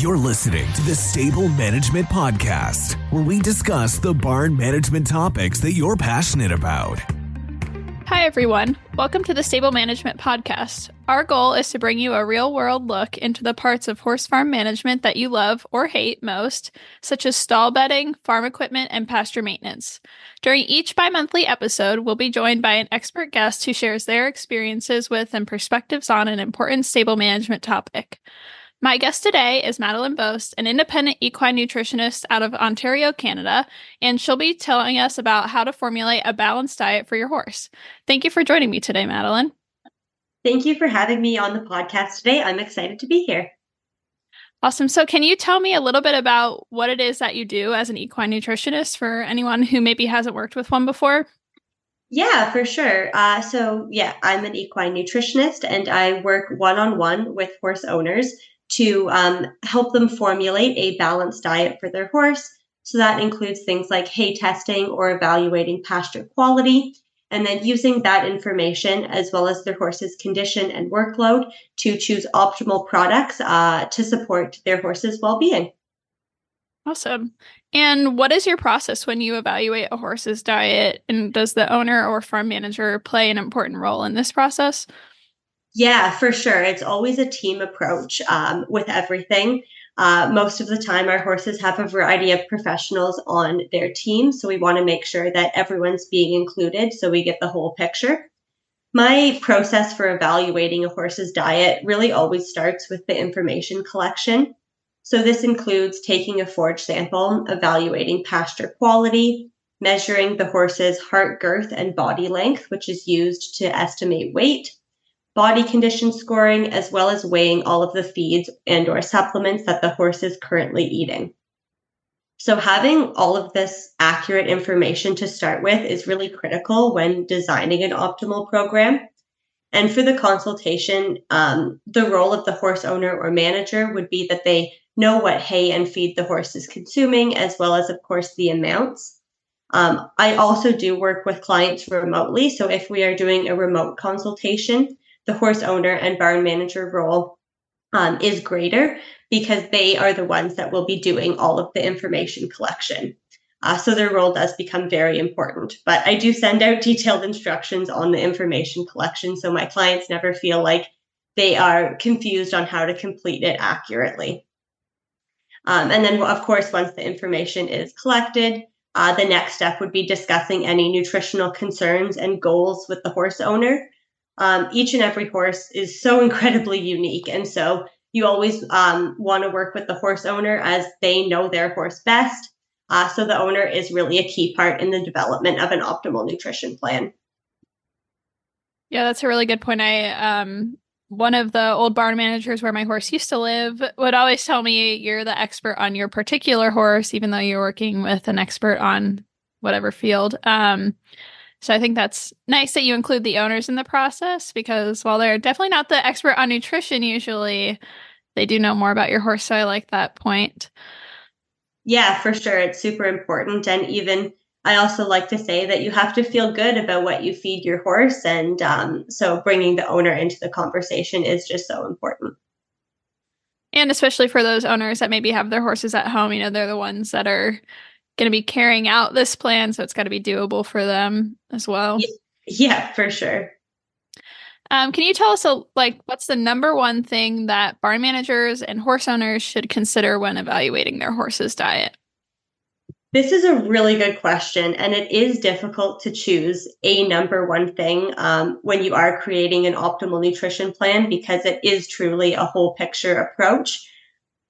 You're listening to the Stable Management Podcast, where we discuss the barn management topics that you're passionate about. Hi, everyone. Welcome to the Stable Management Podcast. Our goal is to bring you a real-world look into the parts of horse farm management that you love or hate most, such as stall bedding, farm equipment, and pasture maintenance. During each bi-monthly episode, we'll be joined by an expert guest who shares their experiences with and perspectives on an important stable management topic. My guest today is Madeline Boast, an independent equine nutritionist out of Ontario, Canada, and she'll be telling us about how to formulate a balanced diet for your horse. Thank you for joining me today, Madeline. Thank you for having me on the podcast today. I'm excited to be here. Awesome. So can you tell me a little bit about what it is that you do as an equine nutritionist for anyone who maybe hasn't worked with one before? Yeah, for sure. I'm an equine nutritionist, and I work one-on-one with horse owners to help them formulate a balanced diet for their horse. So that includes things like hay testing or evaluating pasture quality, and then using that information as well as their horse's condition and workload to choose optimal products to support their horse's well-being. Awesome. And what is your process when you evaluate a horse's diet? And does the owner or farm manager play an important role in this process? Yeah, for sure. It's always a team approach with everything. Most of the time, our horses have a variety of professionals on their team. So we want to make sure that everyone's being included so we get the whole picture. My process for evaluating a horse's diet really always starts with the information collection. So this includes taking a forage sample, evaluating pasture quality, measuring the horse's heart girth and body length, which is used to estimate weight, body condition scoring, as well as weighing all of the feeds and or supplements that the horse is currently eating. So having all of this accurate information to start with is really critical when designing an optimal program. And for the consultation, the role of the horse owner or manager would be that they know what hay and feed the horse is consuming, as well as, of course, the amounts. I also do work with clients remotely. So if we are doing a remote consultation, the horse owner and barn manager role is greater because they are the ones that will be doing all of the information collection. So their role does become very important. But I do send out detailed instructions on the information collection so my clients never feel like they are confused on how to complete it accurately. And then, of course, once the information is collected, the next step would be discussing any nutritional concerns and goals with the horse owner. Each and every horse is so incredibly unique. And so you always want to work with the horse owner as they know their horse best. So the owner is really a key part in the development of an optimal nutrition plan. Yeah, that's a really good point. One of the old barn managers where my horse used to live would always tell me you're the expert on your particular horse, even though you're working with an expert on whatever field. So I think that's nice that you include the owners in the process because while they're definitely not the expert on nutrition, usually they do know more about your horse. So I like that point. Yeah, for sure. It's super important. And even I also like to say that you have to feel good about what you feed your horse. And so bringing the owner into the conversation is just so important. And especially for those owners that maybe have their horses at home, they're the ones that are going to be carrying out this plan. So it's got to be doable for them as well. Yeah, for sure. Can you tell us, what's the number one thing that barn managers and horse owners should consider when evaluating their horse's diet? This is a really good question, and it is difficult to choose a number one thing when you are creating an optimal nutrition plan because it is truly a whole picture approach.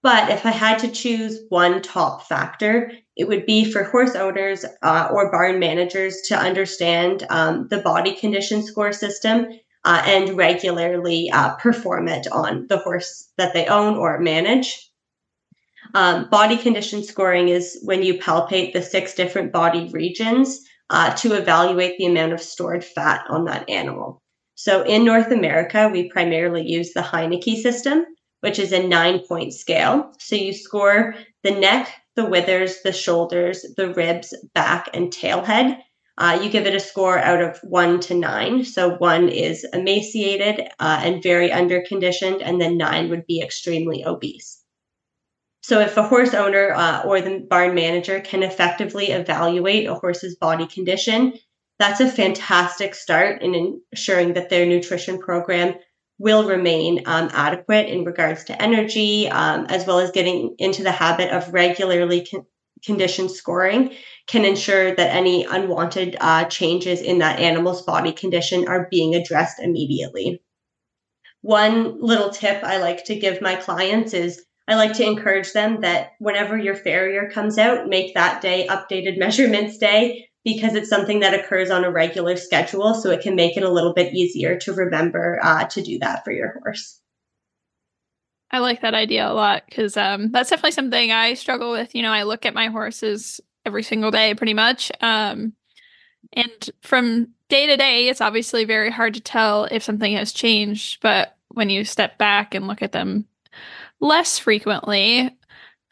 But if I had to choose one top factor, it would be for horse owners or barn managers to understand the body condition score system and regularly perform it on the horse that they own or manage. Body condition scoring is when you palpate the 6 different body regions to evaluate the amount of stored fat on that animal. So in North America, we primarily use the Heineke system, which is a 9-point scale. So you score the neck, the withers, the shoulders, the ribs, back, and tail head. You give it a score out of 1 to 9. So 1 is emaciated and very underconditioned, and then 9 would be extremely obese. So if a horse owner or the barn manager can effectively evaluate a horse's body condition, that's a fantastic start in ensuring that their nutrition program will remain adequate in regards to energy, as well as getting into the habit of regularly condition scoring can ensure that any unwanted changes in that animal's body condition are being addressed immediately. One little tip I like to give my clients is I like to encourage them that whenever your farrier comes out, make that day updated measurements day, because it's something that occurs on a regular schedule. So it can make it a little bit easier to remember to do that for your horse. I like that idea a lot because that's definitely something I struggle with. I look at my horses every single day pretty much. And from day to day, it's obviously very hard to tell if something has changed. But when you step back and look at them less frequently,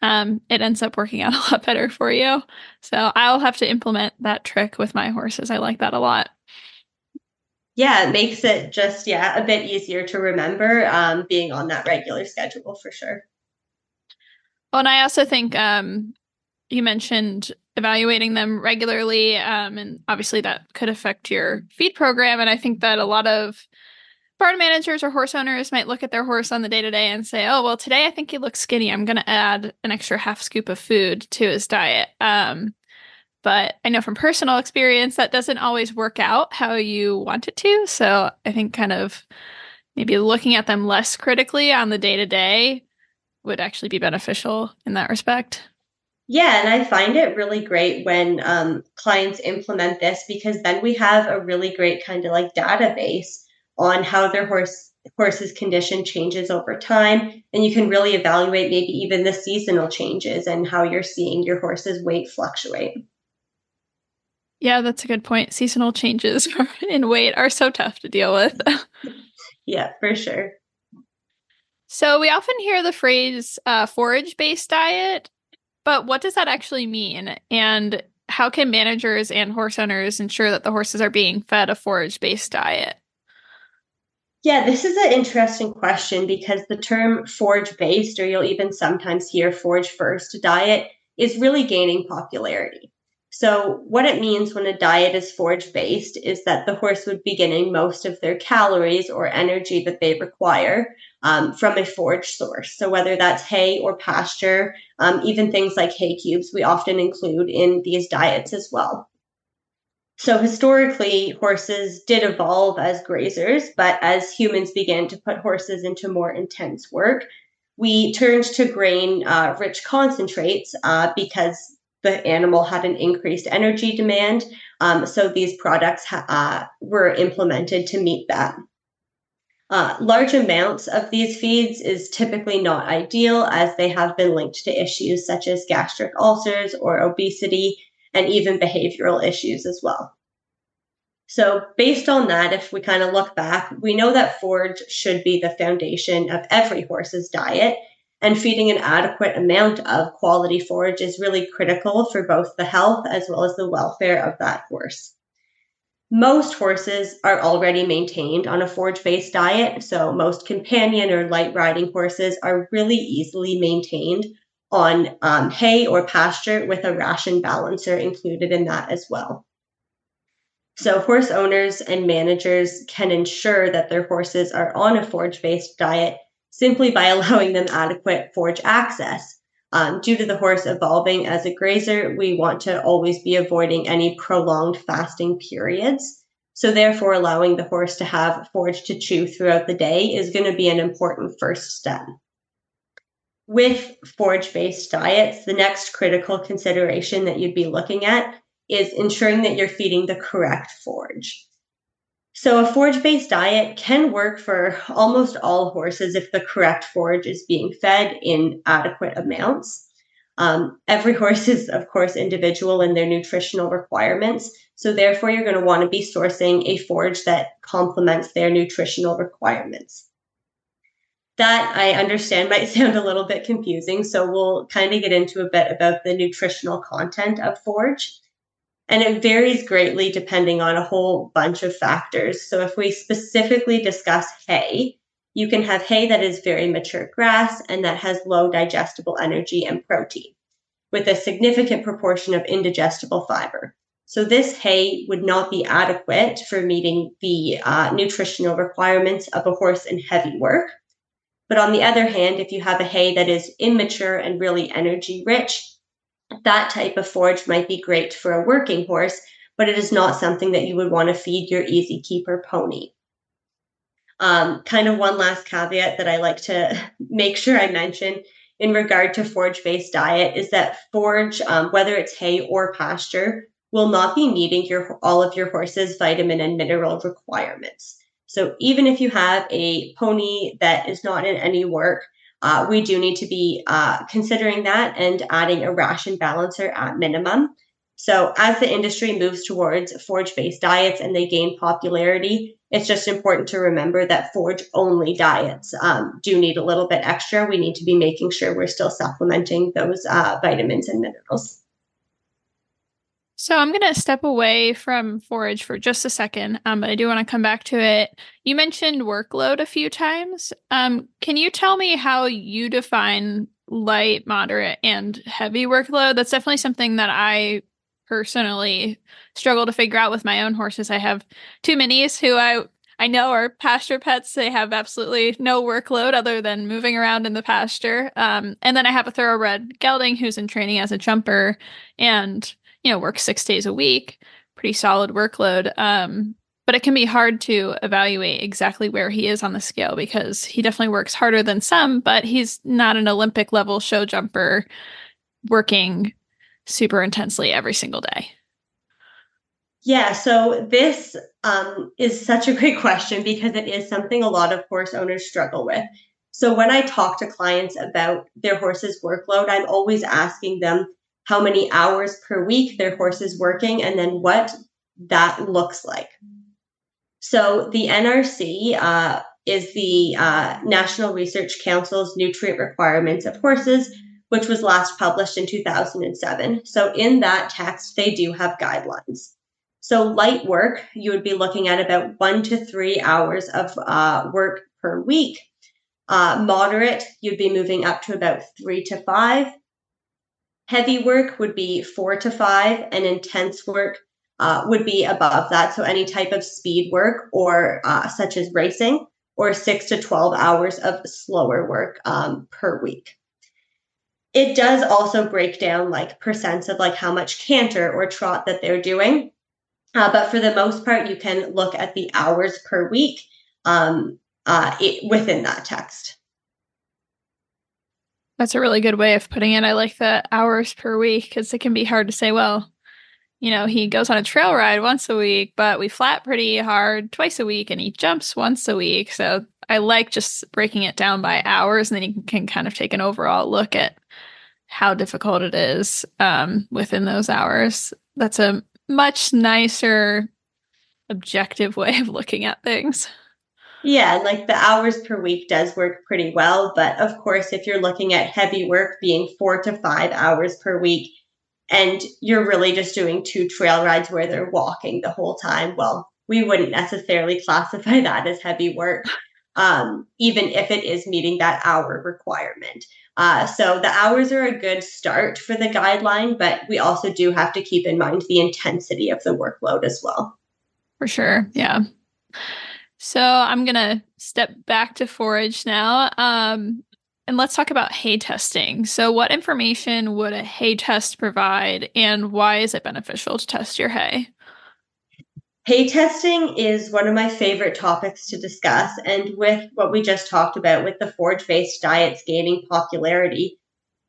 it ends up working out a lot better for you. So I'll have to implement that trick with my horses. I like that a lot. Yeah, it makes it just, a bit easier to remember being on that regular schedule for sure. Well, and I also think you mentioned evaluating them regularly, and obviously that could affect your feed program. And I think that a lot of barn managers or horse owners might look at their horse on the day-to-day and say, oh, well, today I think he looks skinny. I'm going to add an extra half scoop of food to his diet. But I know from personal experience that doesn't always work out how you want it to. So I think kind of maybe looking at them less critically on the day-to-day would actually be beneficial in that respect. Yeah, and I find it really great when clients implement this, because then we have a really great kind of like database on how their horse's condition changes over time, and you can really evaluate maybe even the seasonal changes and how you're seeing your horse's weight fluctuate. Yeah, that's a good point. Seasonal changes in weight are so tough to deal with. Yeah, for sure. So we often hear the phrase forage-based diet, but what does that actually mean? And how can managers and horse owners ensure that the horses are being fed a forage-based diet? Yeah, this is an interesting question, because the term forage based, or you'll even sometimes hear forage first diet, is really gaining popularity. So, what it means when a diet is forage based is that the horse would be getting most of their calories or energy that they require from a forage source. So, whether that's hay or pasture, even things like hay cubes, we often include in these diets as well. So historically, horses did evolve as grazers, but as humans began to put horses into more intense work, we turned to grain rich concentrates because the animal had an increased energy demand. So these products were implemented to meet that. Large amounts of these feeds is typically not ideal, as they have been linked to issues such as gastric ulcers or obesity, and even behavioral issues as well. So, based on that, if we kind of look back, we know that forage should be the foundation of every horse's diet, and feeding an adequate amount of quality forage is really critical for both the health as well as the welfare of that horse. Most horses are already maintained on a forage based diet, so most companion or light riding horses are really easily maintained on hay or pasture, with a ration balancer included in that as well. So, horse owners and managers can ensure that their horses are on a forage based diet simply by allowing them adequate forage access. Due to the horse evolving as a grazer, we want to always be avoiding any prolonged fasting periods. So, therefore, allowing the horse to have forage to chew throughout the day is going to be an important first step. With forage based diets, the next critical consideration that you'd be looking at is ensuring that you're feeding the correct forage. So, a forage based diet can work for almost all horses if the correct forage is being fed in adequate amounts. Every horse is, of course, individual in their nutritional requirements. So, therefore, you're going to want to be sourcing a forage that complements their nutritional requirements. That, I understand, might sound a little bit confusing. So, we'll kind of get into a bit about the nutritional content of forage. And it varies greatly depending on a whole bunch of factors. So if we specifically discuss hay, You can have hay that is very mature grass and that has low digestible energy and protein, with a significant proportion of indigestible fiber. So this hay would not be adequate for meeting the nutritional requirements of a horse in heavy work. But on the other hand, if you have a hay that is immature and really energy rich, that type of forage might be great for a working horse, but it is not something that you would want to feed your easy keeper pony. Kind of one last caveat that I like to make sure I mention in regard to forage-based diet is that forage, whether it's hay or pasture, will not be meeting all of your horse's vitamin and mineral requirements. So even if you have a pony that is not in any work, we do need to be considering that and adding a ration balancer at minimum. So as the industry moves towards forage-based diets and they gain popularity, it's just important to remember that forage-only diets do need a little bit extra. We need to be making sure we're still supplementing those vitamins and minerals. So I'm going to step away from forage for just a second, but I do want to come back to it. You mentioned workload a few times. Can you tell me how you define light, moderate, and heavy workload? That's definitely something that I personally struggle to figure out with my own horses. I have two minis who I know are pasture pets. They have absolutely no workload other than moving around in the pasture. And then I have a thoroughbred gelding who's in training as a jumper and works 6 days a week, pretty solid workload. But it can be hard to evaluate exactly where he is on the scale because he definitely works harder than some, but he's not an Olympic level show jumper working super intensely every single day. Yeah, so this is such a great question because it is something a lot of horse owners struggle with. So when I talk to clients about their horse's workload, I'm always asking them how many hours per week their horse is working and then what that looks like. So the NRC is the National Research Council's Nutrient Requirements of Horses, which was last published in 2007. So in that text, they do have guidelines. So light work, you would be looking at about 1 to 3 hours of work per week. Moderate, you'd be moving up to about 3 to 5. Heavy work would be 4 to 5, and intense work would be above that. So any type of speed work or such as racing, or 6 to 12 hours of slower work per week. It does also break down like percents of like how much canter or trot that they're doing. But for the most part, you can look at the hours per week within that text. That's a really good way of putting it. I like the hours per week because it can be hard to say, well, he goes on a trail ride once a week, but we flat pretty hard twice a week and he jumps once a week. So I like just breaking it down by hours, and then you can kind of take an overall look at how difficult it is within those hours. That's a much nicer, objective way of looking at things. Yeah, like the hours per week does work pretty well. But of course, if you're looking at heavy work being 4 to 5 hours per week, and you're really just doing 2 trail rides where they're walking the whole time, well, we wouldn't necessarily classify that as heavy work, even if it is meeting that hour requirement. So the hours are a good start for the guideline, but we also do have to keep in mind the intensity of the workload as well. For sure. Yeah. So I'm going to step back to forage now. And let's talk about hay testing. So what information would a hay test provide, and why is it beneficial to test your hay? Hay testing is one of my favorite topics to discuss. And with what we just talked about, with the forage-based diets gaining popularity,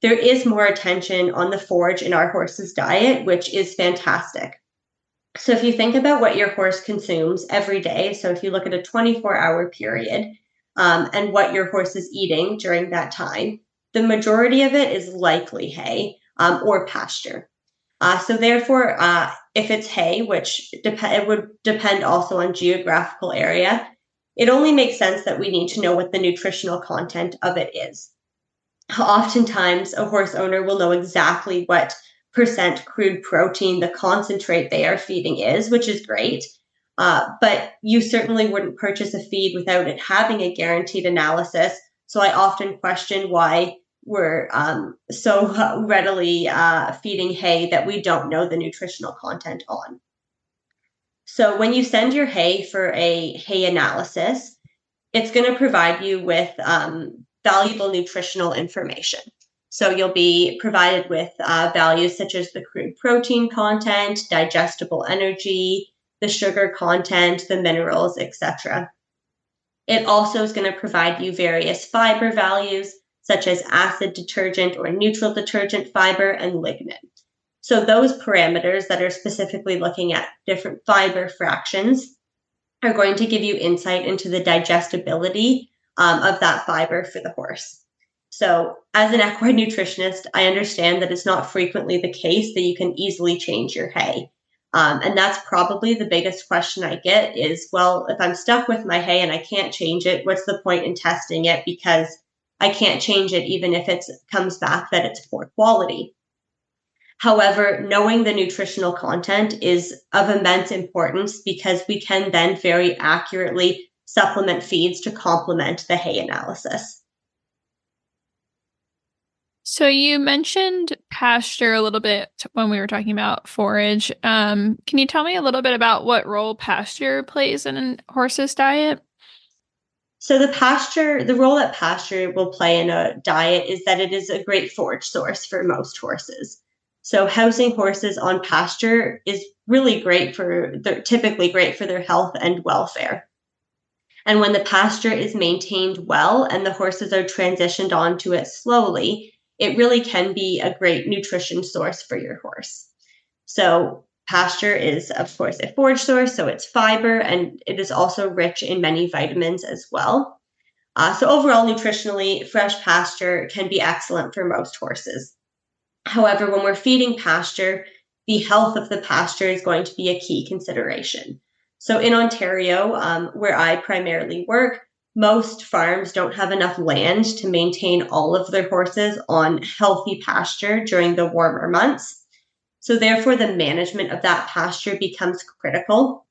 there is more attention on the forage in our horse's diet, which is fantastic. So if you think about what your horse consumes every day, so if you look at a 24-hour period and what your horse is eating during that time, the majority of it is likely hay or pasture. So therefore, if it's hay, which it would depend also on geographical area, it only makes sense that we need to know what the nutritional content of it is. Oftentimes, a horse owner will know exactly what percent crude protein the concentrate they are feeding is, which is great. But you certainly wouldn't purchase a feed without it having a guaranteed analysis. So I often question why we're so readily feeding hay that we don't know the nutritional content on. So when you send your hay for a hay analysis, it's going to provide you with valuable nutritional information. So you'll be provided with values such as the crude protein content, digestible energy, the sugar content, the minerals, etc. It also is going to provide you various fiber values, such as acid detergent or neutral detergent fiber and lignin. So those parameters that are specifically looking at different fiber fractions are going to give you insight into the digestibility of that fiber for the horse. So as an equine nutritionist, I understand that it's not frequently the case that you can easily change your hay. And that's probably the biggest question I get is, well, if I'm stuck with my hay and I can't change it, what's the point in testing it? Because I can't change it even if it comes back that it's poor quality. However, knowing the nutritional content is of immense importance because we can then very accurately supplement feeds to complement the hay analysis. So you mentioned pasture a little bit when we were talking about forage. Can you tell me a little bit about what role pasture plays in a horse's diet? So the role that pasture will play in a diet is that it is a great forage source for most horses. So housing horses on pasture is really typically great for their health and welfare. And when the pasture is maintained well and the horses are transitioned onto it slowly, it really can be a great nutrition source for your horse. So pasture is, of course, a forage source, so it's fiber, and it is also rich in many vitamins as well. So overall, nutritionally, fresh pasture can be excellent for most horses. However, when we're feeding pasture, the health of the pasture is going to be a key consideration. So in Ontario, where I primarily work, most farms don't have enough land to maintain all of their horses on healthy pasture during the warmer months. So therefore, the management of that pasture becomes critical.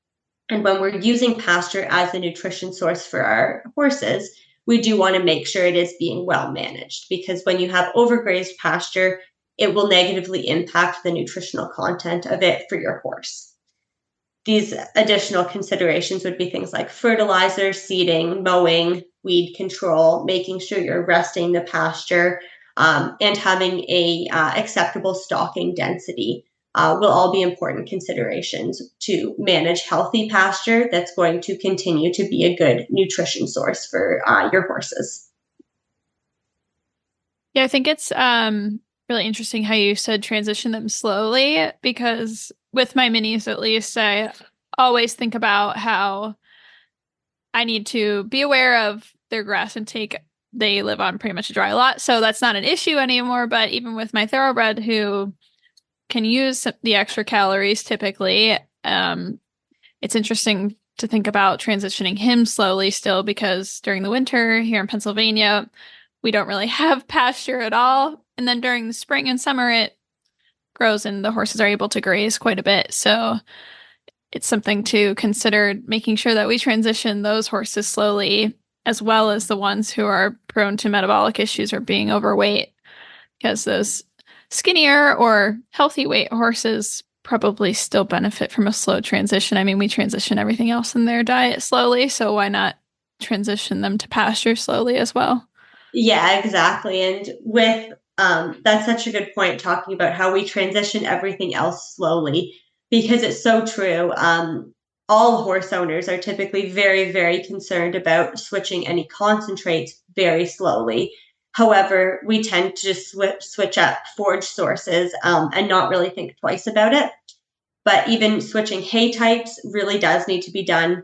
And when we're using pasture as a nutrition source for our horses, we do want to make sure it is being well managed, because when you have overgrazed pasture, it will negatively impact the nutritional content of it for your horse. These additional considerations would be things like fertilizer, seeding, mowing, weed control, making sure you're resting the pasture, and having a acceptable stocking density will all be important considerations to manage healthy pasture that's going to continue to be a good nutrition source for your horses. Yeah, I think it's really interesting how you said transition them slowly, because with my minis, at least, I always think about how I need to be aware of their grass intake. They live on pretty much a dry lot, so that's not an issue anymore. But even with my thoroughbred, who can use the extra calories typically, it's interesting to think about transitioning him slowly still, because during the winter here in Pennsylvania, we don't really have pasture at all. And then during the spring and summer, it grows and the horses are able to graze quite a bit. So it's something to consider, making sure that we transition those horses slowly, as well as the ones who are prone to metabolic issues or being overweight, because those skinnier or healthy weight horses probably still benefit from a slow transition. I mean, we transition everything else in their diet slowly, so why not transition them to pasture slowly as well? Yeah, exactly. And with that's such a good point, talking about how we transition everything else slowly, because it's so true. All horse owners are typically very, very concerned about switching any concentrates very slowly. However, we tend to just switch up forage sources and not really think twice about it. But even switching hay types really does need to be done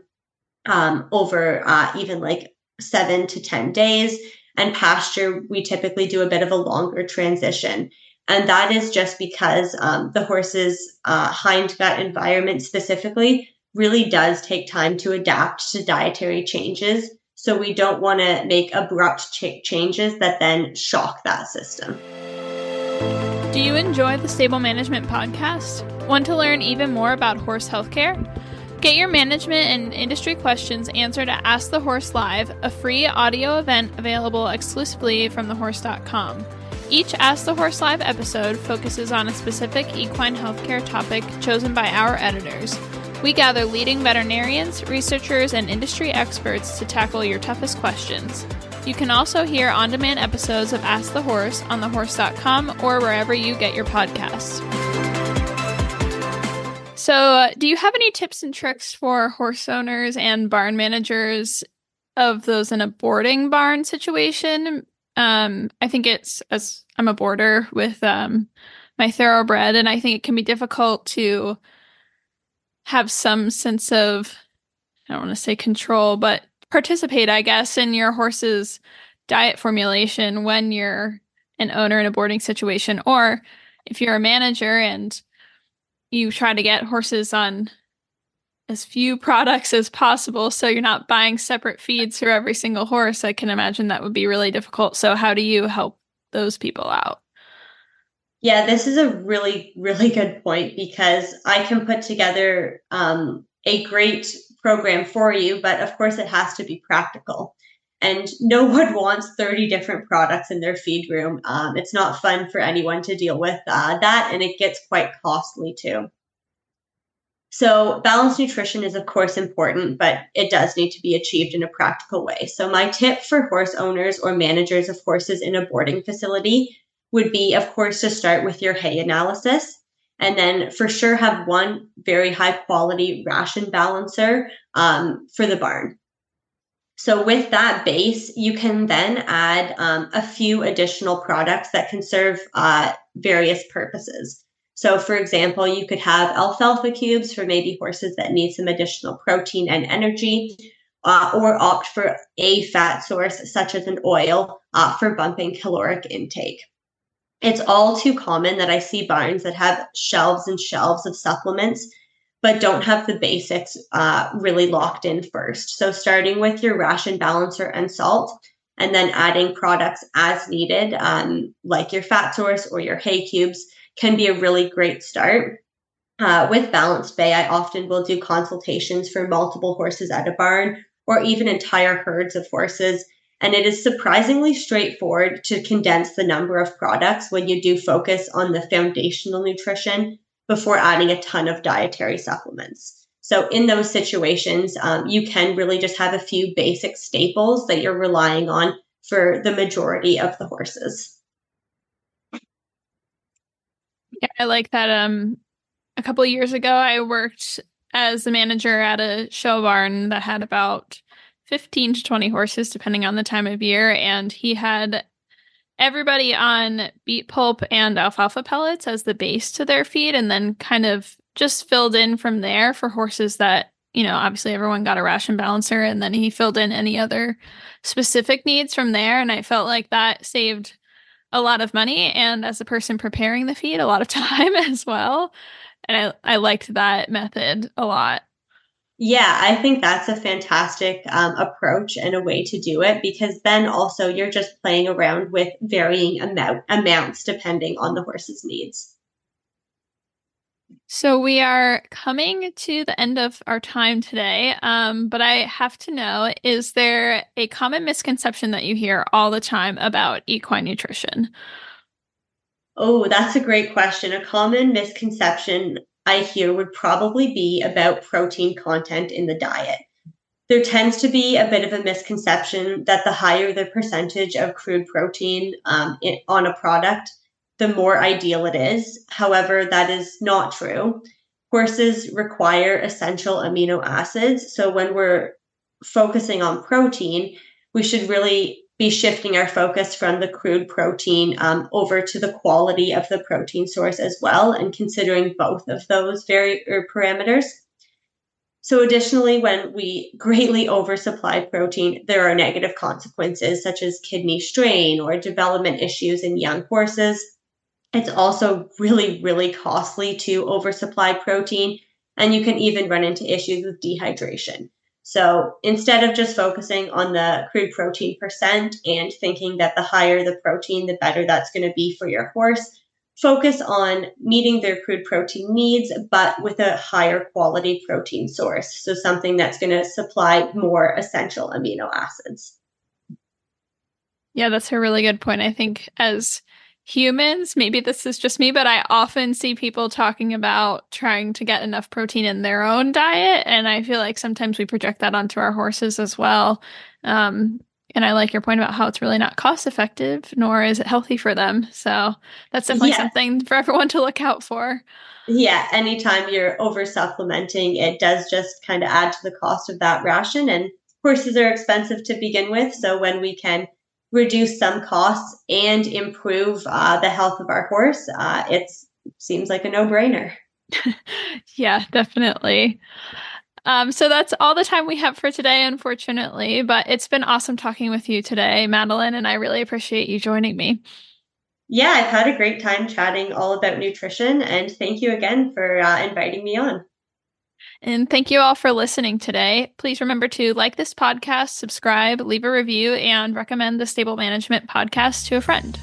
over even like 7 to 10 days. And pasture, we typically do a bit of a longer transition. And that is just because the horse's hind gut environment specifically really does take time to adapt to dietary changes. So we don't want to make abrupt changes that then shock that system. Do you enjoy the Stable Management podcast? Want to learn even more about horse healthcare? Get your management and industry questions answered at Ask the Horse Live, a free audio event available exclusively from thehorse.com. Each Ask the Horse Live episode focuses on a specific equine healthcare topic chosen by our editors. We gather leading veterinarians, researchers, and industry experts to tackle your toughest questions. You can also hear on-demand episodes of Ask the Horse on thehorse.com or wherever you get your podcasts. So, do you have any tips and tricks for horse owners and barn managers of those in a boarding barn situation? I think as I'm a boarder with my thoroughbred, and I think it can be difficult to have some sense of, I don't want to say control, but participate, I guess, in your horse's diet formulation when you're an owner in a boarding situation, or if you're a manager and you try to get horses on as few products as possible so you're not buying separate feeds for every single horse. I can imagine that would be really difficult. So how do you help those people out? Yeah, this is a really, really good point because I can put together a great program for you, but of course it has to be practical. And no one wants 30 different products in their feed room. It's not fun for anyone to deal with that, and it gets quite costly too. So balanced nutrition is of course important, but it does need to be achieved in a practical way. So my tip for horse owners or managers of horses in a boarding facility would be, of course, to start with your hay analysis, and then for sure have one very high quality ration balancer for the barn. So with that base, you can then add a few additional products that can serve various purposes. So for example, you could have alfalfa cubes for maybe horses that need some additional protein and energy, or opt for a fat source such as an oil for bumping caloric intake. It's all too common that I see barns that have shelves and shelves of supplements but don't have the basics really locked in first. So starting with your ration balancer and salt, and then adding products as needed, like your fat source or your hay cubes, can be a really great start. With Balanced Bay, I often will do consultations for multiple horses at a barn or even entire herds of horses. And it is surprisingly straightforward to condense the number of products when you do focus on the foundational nutrition before adding a ton of dietary supplements. So in those situations, you can really just have a few basic staples that you're relying on for the majority of the horses. Yeah, I like that. A couple of years ago, I worked as a manager at a show barn that had about 15 to 20 horses, depending on the time of year. And he had everybody on beet pulp and alfalfa pellets as the base to their feed, and then kind of just filled in from there for horses that, obviously everyone got a ration balancer, and then he filled in any other specific needs from there. And I felt like that saved a lot of money, and as a person preparing the feed, a lot of time as well. And I liked that method a lot. Yeah, I think that's a fantastic approach and a way to do it, because then also you're just playing around with varying amounts depending on the horse's needs. So we are coming to the end of our time today, but I have to know, is there a common misconception that you hear all the time about equine nutrition? Oh, that's a great question. A common misconception I hear would probably be about protein content in the diet. There tends to be a bit of a misconception that the higher the percentage of crude protein on a product, the more ideal it is. However, that is not true. Horses require essential amino acids. So when we're focusing on protein, we should really be shifting our focus from the crude protein over to the quality of the protein source as well, and considering both of those parameters. So additionally, when we greatly oversupply protein, there are negative consequences such as kidney strain or development issues in young horses. It's also really, really costly to oversupply protein, and you can even run into issues with dehydration. So instead of just focusing on the crude protein percent and thinking that the higher the protein, the better that's going to be for your horse, focus on meeting their crude protein needs, but with a higher quality protein source. So something that's going to supply more essential amino acids. Yeah, that's a really good point. I think as humans, maybe this is just me, but I often see people talking about trying to get enough protein in their own diet. And I feel like sometimes we project that onto our horses as well. And I like your point about how it's really not cost effective, nor is it healthy for them. So that's definitely Yeah. something for everyone to look out for. Yeah, anytime you're over supplementing, it does just kind of add to the cost of that ration. And horses are expensive to begin with. So when we can reduce some costs and improve the health of our horse, it seems like a no-brainer. Yeah, definitely. So that's all the time we have for today, unfortunately, but it's been awesome talking with you today, Madeline, and I really appreciate you joining me. Yeah, I've had a great time chatting all about nutrition, and thank you again for inviting me on. And thank you all for listening today. Please remember to like this podcast, subscribe, leave a review, and recommend the Stable Management podcast to a friend.